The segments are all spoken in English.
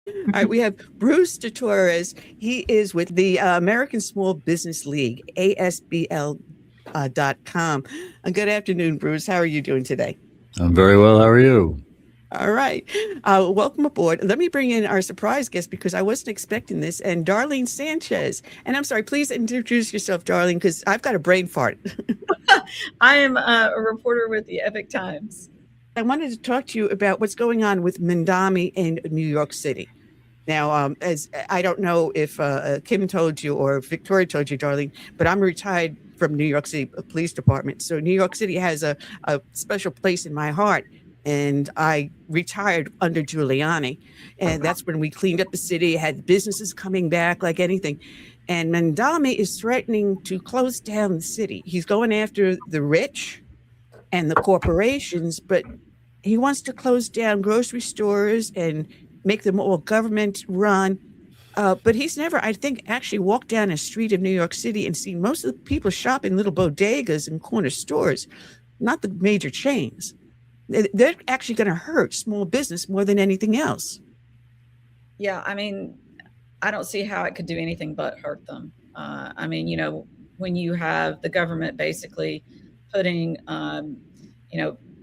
All right, we have Bruce Torres. He is with the American Small Business League, ASBL .com. Good afternoon, Bruce. How are you doing today? I'm very well. How are you? All right. Welcome aboard. Let me bring in our surprise guest because I wasn't expecting this, and Darlene Sanchez. And I'm sorry, please introduce yourself, Darlene, because I've got a brain fart. I am a reporter with the Epoch Times. I wanted to talk to you about what's going on with Mandami in New York City. Now, as I don't know if Kim told you or Victoria told you, Darlene, but I'm retired from New York City Police Department. So New York City has a special place in my heart. And I retired under Giuliani. And that's when we cleaned up the city, had businesses coming back like anything. And Mandami is threatening to close down the city. He's going after the rich and the corporations, but he wants to close down grocery stores and make them all government run. But he's never, I think, actually walked down a street of New York City and seen most of the people shop in little bodegas and corner stores, not the major chains. They're actually going to hurt small business more than anything else. Yeah, I mean, I don't see how it could do anything but hurt them. I mean, when you have the government basically putting,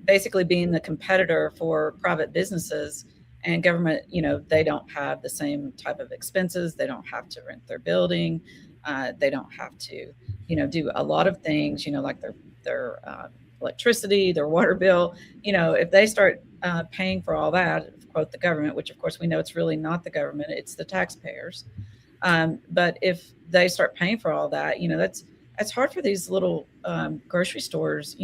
basically being the competitor for private businesses and government, they don't have the same type of expenses. They don't have to rent their building. They don't have to, do a lot of things, like their electricity, their water bill. If they start paying for all that, quote the government, which of course we know it's really not the government, it's the taxpayers. But if they start paying for all that, that's hard for these little grocery stores,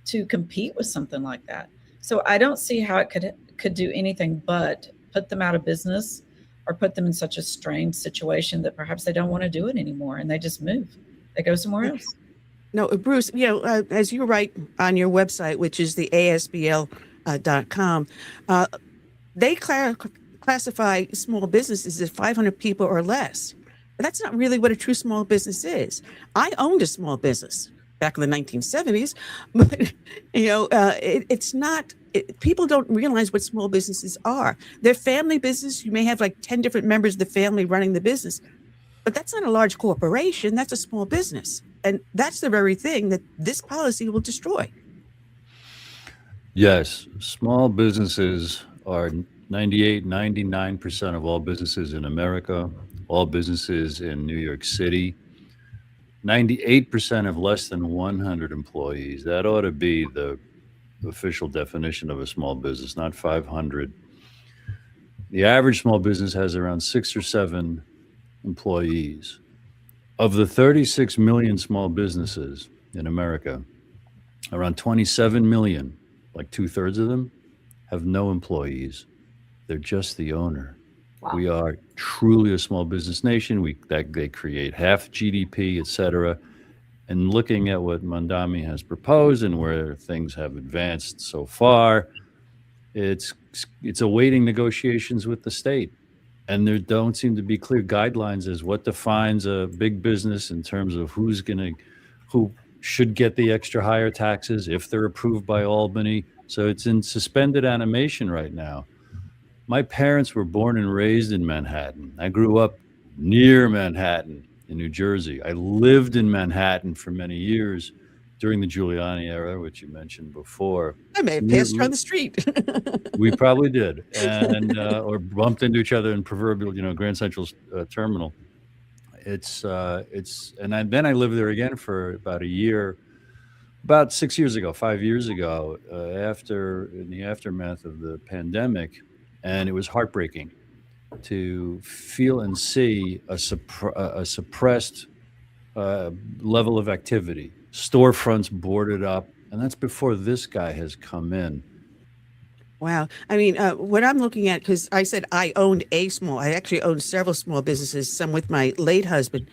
to compete with something like that. So I don't see how it could do anything but put them out of business or put them in such a strained situation that perhaps they don't want to do it anymore and they just move. They go somewhere else. No, Bruce, as you write on your website, which is the ASBL.com, they classify small businesses as 500 people or less. But that's not really what a true small business is. I owned a small business back in the 1970s, but it's not. People don't realize what small businesses are. They're family business. You may have like 10 different members of the family running the business, but that's not a large corporation. That's a small business. And that's the very thing that this policy will destroy. Yes, small businesses are 98, 99% of all businesses in America, all businesses in New York City. 98% of less than 100 employees. That ought to be the official definition of a small business, not 500. The average small business has around 6 or 7 employees. Of the 36 million small businesses in America, around 27 million, like 2/3 of them, have no employees. They're just the owner. Wow. We are truly a small business nation. They create half GDP, et cetera. And looking at what Mandami has proposed and where things have advanced so far, it's awaiting negotiations with the state. And there don't seem to be clear guidelines as what defines a big business in terms of who should get the extra higher taxes if they're approved by Albany. So it's in suspended animation right now. My parents were born and raised in Manhattan. I grew up near Manhattan in New Jersey. I lived in Manhattan for many years during the Giuliani era, which you mentioned before. I may have passed her on the street. We probably did, and or bumped into each other in proverbial, Grand Central Terminal. Then I lived there again for about a year, about 6 years ago, 5 years ago, in the aftermath of the pandemic, and it was heartbreaking to feel and see a suppressed level of activity, storefronts boarded up, and that's before this guy has come in. Wow. I mean, what I'm looking at, because I said I actually owned several small businesses, some with my late husband.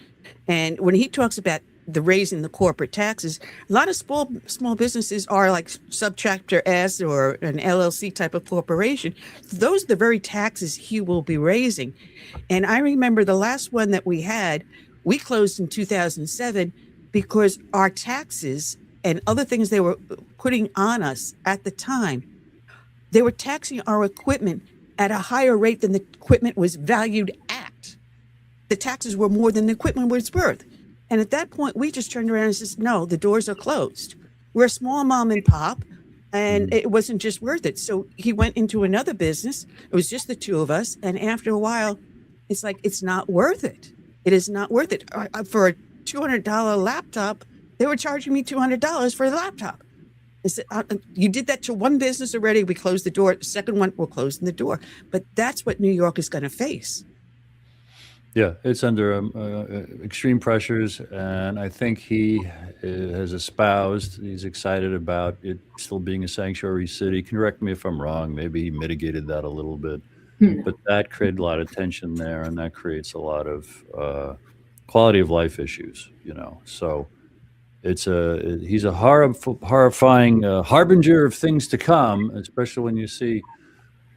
And when he talks about the raising the corporate taxes, a lot of small businesses are like subchapter S or an LLC type of corporation. Those are the very taxes he will be raising. And I remember the last one that we had, we closed in 2007 because our taxes and other things they were putting on us at the time, they were taxing our equipment at a higher rate than the equipment was valued at. The taxes were more than the equipment was worth. And at that point, we just turned around and said, no, the doors are closed. We're a small mom and pop, and it wasn't just worth it. So he went into another business. It was just the two of us. And after a while, it's like, it's not worth it. It is not worth it. For a $200 laptop, they were charging me $200 for the laptop. I said, you did that to one business already. We closed the door. The second one, we're closing the door. But that's what New York is going to face. Yeah, it's under extreme pressures, and I think he has espoused, he's excited about it still being a sanctuary city. Correct me if I'm wrong. Maybe he mitigated that a little bit, but that created a lot of tension there, and that creates a lot of quality of life issues, you know. So he's a horrifying harbinger of things to come, especially when you see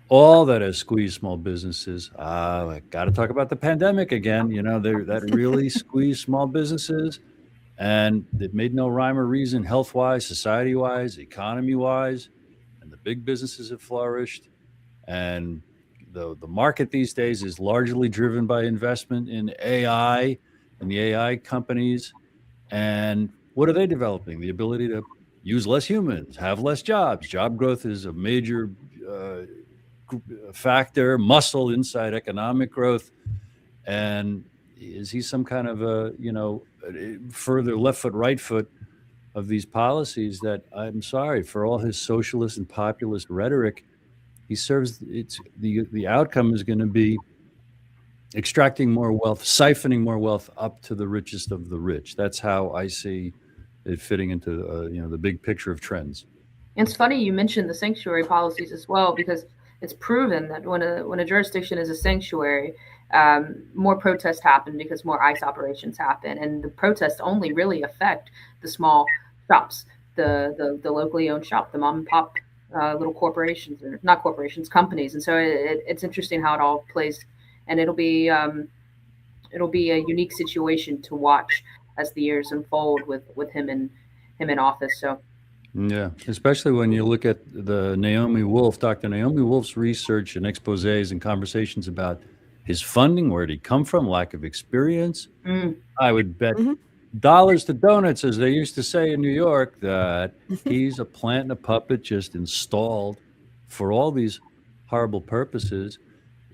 all that has squeezed small businesses. I got to talk about the pandemic again. You know, that really squeezed small businesses, and it made no rhyme or reason health-wise, society-wise, economy-wise, and the big businesses have flourished. And the market these days is largely driven by investment in AI and the AI companies. And what are they developing? The ability to use less humans, have less jobs. Job growth is a major factor, muscle inside economic growth. And is he some kind of a, you know, further left foot, right foot of these policies that, I'm sorry, for all his socialist and populist rhetoric, he serves, it's the outcome is going to be extracting more wealth, siphoning more wealth up to the richest of the rich. That's how I see it fitting into, you know, the big picture of trends. And it's funny you mentioned the sanctuary policies as well, because it's proven that when a jurisdiction is a sanctuary, more protests happen because more ICE operations happen, and the protests only really affect the small shops, the locally owned shop, the mom and pop little corporations, or not corporations, companies. And so it's interesting how it all plays, and it'll be a unique situation to watch as the years unfold with him in office. So. Yeah, especially when you look at the Dr. Naomi Wolf's research and exposés and conversations about his funding, where did he come from, lack of experience. I would bet dollars to donuts, as they used to say in New York, that he's a plant and a puppet just installed for all these horrible purposes.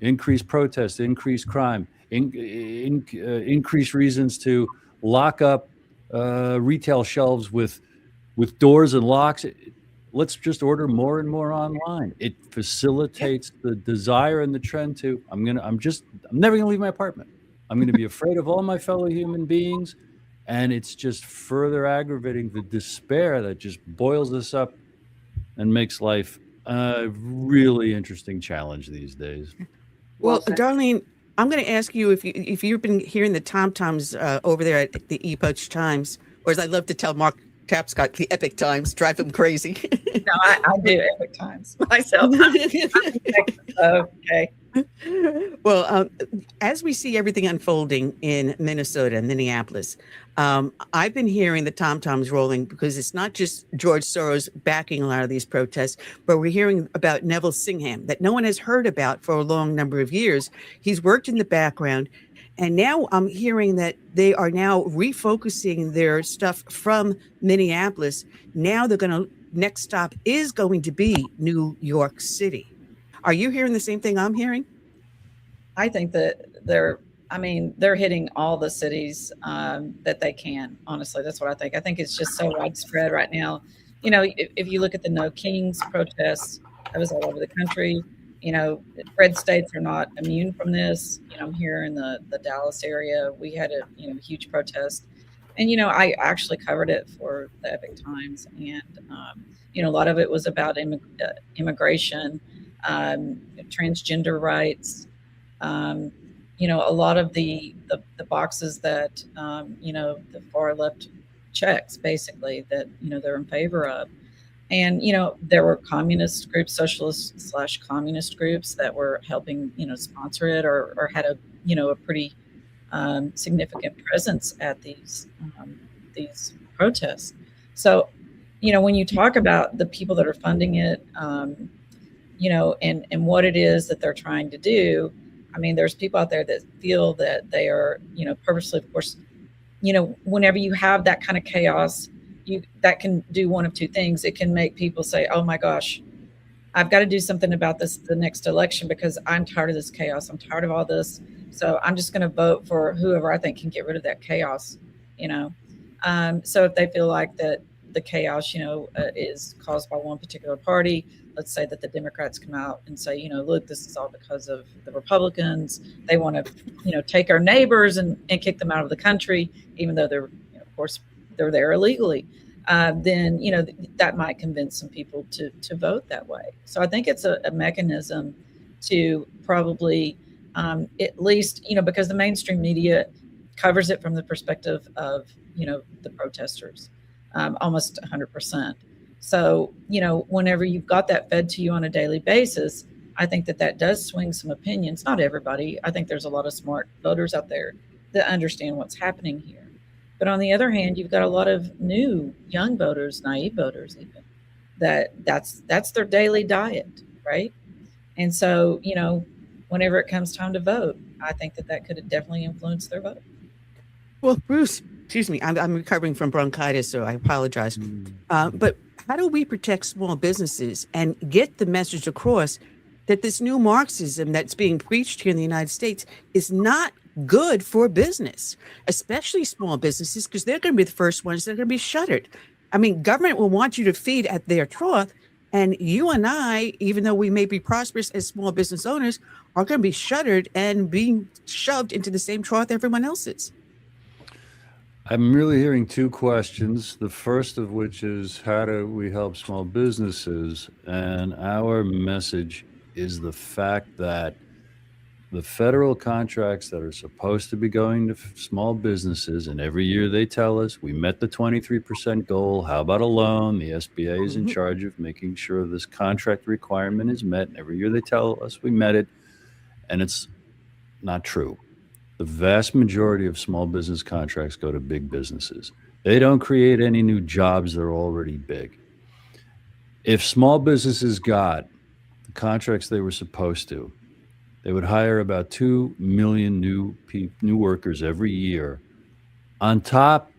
Increased protests, increased crime, increased reasons to lock up retail shelves with doors and locks. Let's just order more and more online. It facilitates the desire and the trend to, I'm never gonna leave my apartment. I'm gonna be afraid of all my fellow human beings. And it's just further aggravating the despair that just boils us up and makes life a really interesting challenge these days. Well, Darlene, I'm going to ask you if you've been hearing the tom-toms over there at the Epoch Times, or as I love to tell Mark Tapscott, the Epoch Times, drive him crazy. No, I do Epoch Times myself. Okay. Well, as we see everything unfolding in Minnesota and Minneapolis, I've been hearing the tom-toms rolling, because it's not just George Soros backing a lot of these protests, but we're hearing about Neville Singham that no one has heard about for a long number of years. He's worked in the background, and now I'm hearing that they are now refocusing their stuff from Minneapolis. Now next stop is going to be New York City. Are you hearing the same thing I'm hearing? I think that they're hitting all the cities that they can. Honestly, that's what I think. I think it's just so widespread right now. You know, if you look at the No Kings protests, that was all over the country. You know, red states are not immune from this. You know, I'm here in the Dallas area. We had a huge protest, and I actually covered it for the Epoch Times, and a lot of it was about immigration, transgender rights. A lot of the boxes that the far left checks, basically, that they're in favor of. And there were communist groups, socialist/communist groups that were helping sponsor it, or had a pretty significant presence at these protests. So when you talk about the people that are funding it, and what it is that they're trying to do. I mean, there's people out there that feel that they are, purposely, of course, whenever you have that kind of chaos, that can do one of two things. It can make people say, oh my gosh, I've got to do something about this the next election because I'm tired of this chaos. I'm tired of all this. So I'm just going to vote for whoever I think can get rid of that chaos, So if they feel like that the chaos, is caused by one particular party, let's say that the Democrats come out and say, look, this is all because of the Republicans. They want to, take our neighbors and kick them out of the country, even though they're, of course, they're there illegally. Then, that might convince some people to vote that way. So I think it's a mechanism to probably, at least, because the mainstream media covers it from the perspective of, the protesters, almost 100%. So, whenever you've got that fed to you on a daily basis, I think that does swing some opinions. Not everybody. I think there's a lot of smart voters out there that understand what's happening here. But on the other hand, you've got a lot of new young voters, naive voters even, that's their daily diet, right? And so, whenever it comes time to vote, I think that could definitely influence their vote. Well, Bruce, excuse me, I'm recovering from bronchitis, so I apologize. But how do we protect small businesses and get the message across that this new Marxism that's being preached here in the United States is not good for business, especially small businesses, because they're going to be the first ones that are going to be shuttered. I mean, government will want you to feed at their trough, and you and I, even though we may be prosperous as small business owners, are going to be shuttered and being shoved into the same trough everyone else is. I'm really hearing two questions. The first of which is, how do we help small businesses? And our message is the fact that the federal contracts that are supposed to be going to small businesses, and every year they tell us we met the 23% goal. How about a loan? The SBA is in charge of making sure this contract requirement is met. And every year they tell us we met it, and it's not true. The vast majority of small business contracts go to big businesses. They don't create any new jobs that are already big. If small businesses got the contracts they were supposed to, they would hire about 2 million new workers every year, on top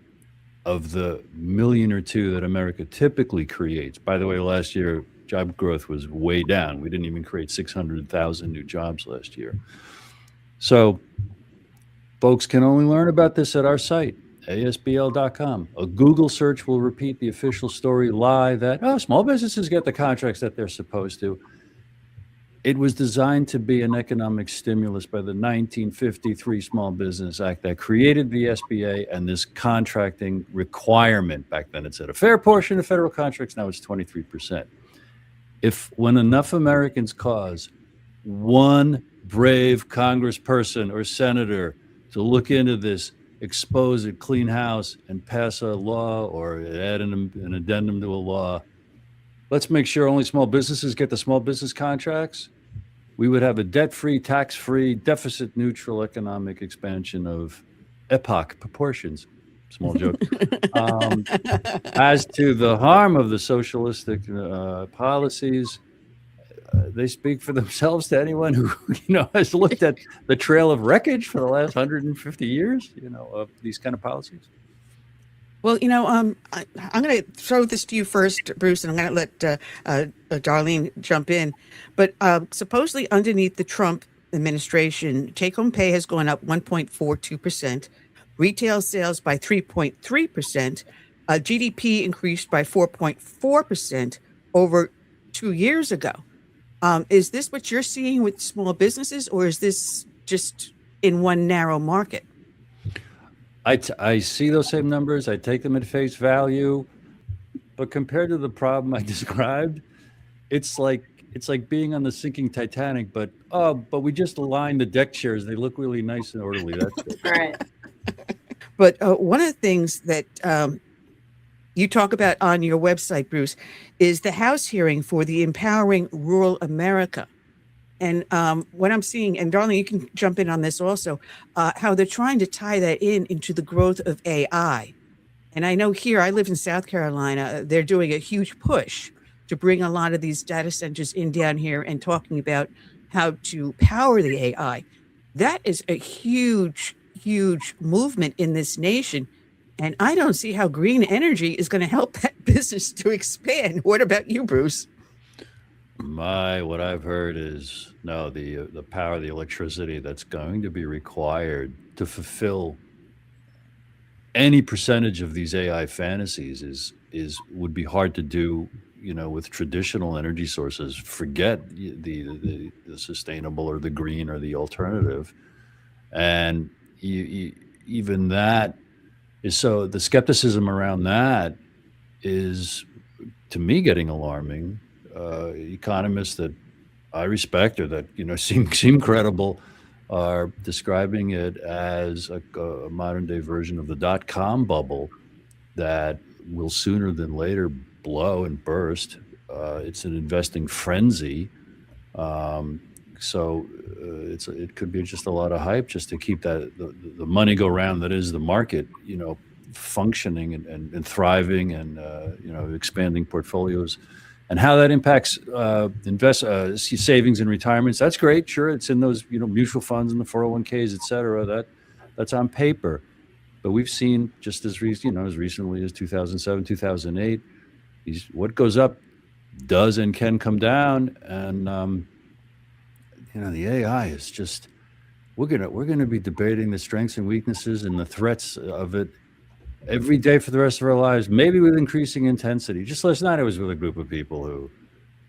of the million or two that America typically creates. By the way, last year, job growth was way down. We didn't even create 600,000 new jobs last year. So folks can only learn about this at our site, ASBL.com. A Google search will repeat the official story lie that, small businesses get the contracts that they're supposed to. It was designed to be an economic stimulus by the 1953 Small Business Act that created the SBA and this contracting requirement. Back then it said a fair portion of federal contracts, now it's 23%. When enough Americans cause one brave congressperson or senator to look into this, expose it, clean house, and pass a law or add an addendum to a law, let's make sure only small businesses get the small business contracts, we would have a debt-free, tax-free, deficit-neutral economic expansion of epoch proportions. Small joke. As to the harm of the socialistic policies, they speak for themselves to anyone who has looked at the trail of wreckage for the last 150 years, of these kind of policies. Well, I'm going to throw this to you first, Bruce, and I'm going to let Darlene jump in. But supposedly underneath the Trump administration, take-home pay has gone up 1.42%, retail sales by 3.3%, GDP increased by 4.4% over 2 years ago. Is this what you're seeing with small businesses, or is this just in one narrow market? I see those same numbers. I take them at face value, but compared to the problem I described, it's like being on the sinking Titanic. But we just aligned the deck chairs. They look really nice and orderly. That's it. Right. But one of the things that you talk about on your website, Bruce, is the House hearing for the Empowering Rural America. And what I'm seeing, and Darlene, you can jump in on this also, how they're trying to tie that into the growth of AI. And I know here, I live in South Carolina, they're doing a huge push to bring a lot of these data centers in down here and talking about how to power the AI. That is a huge, huge movement in this nation. And I don't see how green energy is going to help that business to expand. What about you, Bruce? What I've heard is no, the power, the electricity that's going to be required to fulfill any percentage of these AI fantasies would be hard to do, with traditional energy sources. Forget the sustainable or the green or the alternative, and even that is, so the skepticism around that is, to me, getting alarming. Economists that I respect or that seem credible are describing it as a modern day version of the .com bubble that will sooner than later blow and burst. It's an investing frenzy. So it could be just a lot of hype just to keep the money go round that is the market, functioning and thriving and expanding portfolios. And how that impacts savings and retirements, that's great. Sure, it's in those mutual funds and the 401ks, et cetera. That's on paper. But we've seen just as recently as 2007, 2008, what goes up does and can come down. And the AI is just, we're gonna be debating the strengths and weaknesses and the threats of it every day for the rest of our lives, maybe with increasing intensity. Just last night, I was with a group of people who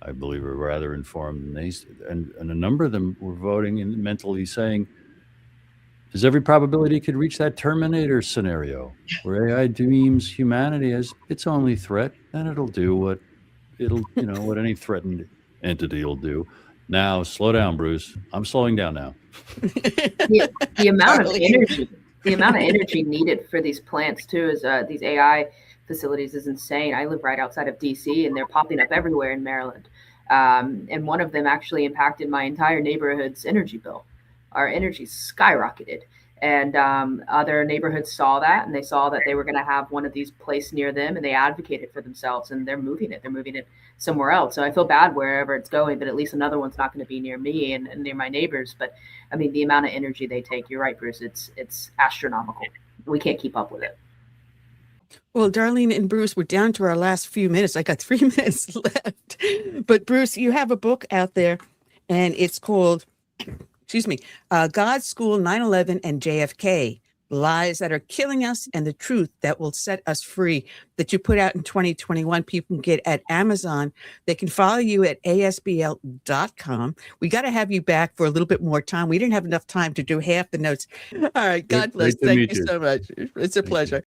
I believe are rather informed, and a number of them were voting and mentally saying, there's every probability it could reach that Terminator scenario where AI deems humanity as its only threat, and it'll do what what any threatened entity will do. Now, slow down, Bruce. I'm slowing down now. The amount of energy. The amount of energy needed for these plants too, is these AI facilities, is insane. I live right outside of DC, and they're popping up everywhere in Maryland. And one of them actually impacted my entire neighborhood's energy bill. Our energy skyrocketed, and other neighborhoods saw that, and they saw that they were going to have one of these placed near them, and they advocated for themselves, and they're moving it somewhere else. So I feel bad wherever it's going, but at least another one's not going to be near me and near my neighbors. But I mean, the amount of energy they take, you're right, Bruce, it's astronomical. We can't keep up with it. Well, Darlene and Bruce, we're down to our last few minutes. I got 3 minutes left. But Bruce, you have a book out there, and it's called, God School 9/11 and JFK, Lies That Are Killing Us and the Truth That Will Set Us Free, that you put out in 2021. People can get at Amazon. They can follow you at ASBL.com. We got to have you back for a little bit more time. We didn't have enough time to do half the notes. All right. God bless. Thank you so much. It's a pleasure.